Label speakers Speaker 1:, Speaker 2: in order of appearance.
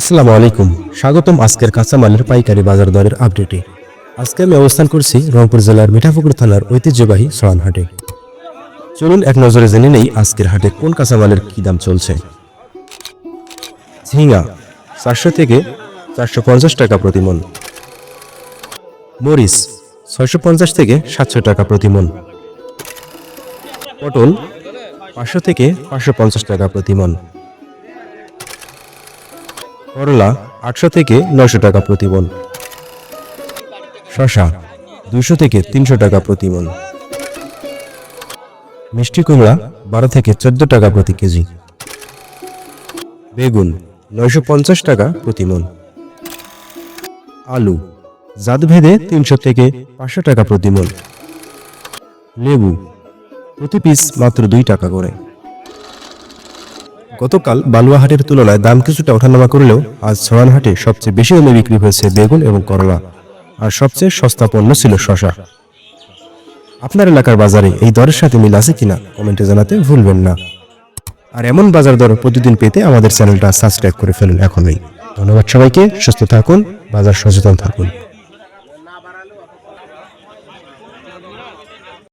Speaker 1: আসসালামু আলাইকুম, স্বাগতম আজকের কাঁচামালের পাইকারি বাজার দরের আপডেটে। আজকে আমি অবস্থান করছি রংপুর জেলার মিঠাপুকুর থানার ঐতিহ্যবাহী সরান হাটে। চলুন এক নজরে জেনে নেই আজকের হাটে কোন কাঁচামালের কি দাম চলছে। ঝিঙ্গা 400 থেকে 450 টাকা প্রতি মন। মরিচ 650 থেকে 700 টাকা প্রতি মন। পটল 500 থেকে 550 টাকা প্রতি মন। করলা 800 থেকে 900 টাকা প্রতি মন। শসা 200 থেকে 300 টাকা প্রতি মন। মিষ্টি কুমড়া 12 থেকে 14 টাকা প্রতি কেজি। বেগুন 950 টাকা প্রতি মন। আলু জাত ভেদে 300 থেকে 500 টাকা প্রতি মন। লেবু প্রতি পিস মাত্র 2 টাকা করে। গতকাল বালুয়াহাটের তুলনায় দাম কিছুটা ওঠানামা করলেও আজ সরানহাটে সবচেয়ে বেশি দামে বিক্রি হয়েছে বেগুন এবং করলা, আর সবচেয়ে সস্তা পণ্য ছিল শসা। আপনার এলাকার বাজারে এই দরের সাথে মিল আছে কিনা কমেন্টে জানাতে ভুলবেন না। আর এমন বাজার দর প্রতিদিন পেতে আমাদের চ্যানেলটা সাবস্ক্রাইব করে ফেলুন এখনই। ধন্যবাদ সবাইকে, সুস্থ থাকুন, বাজার সচেতন থাকুন।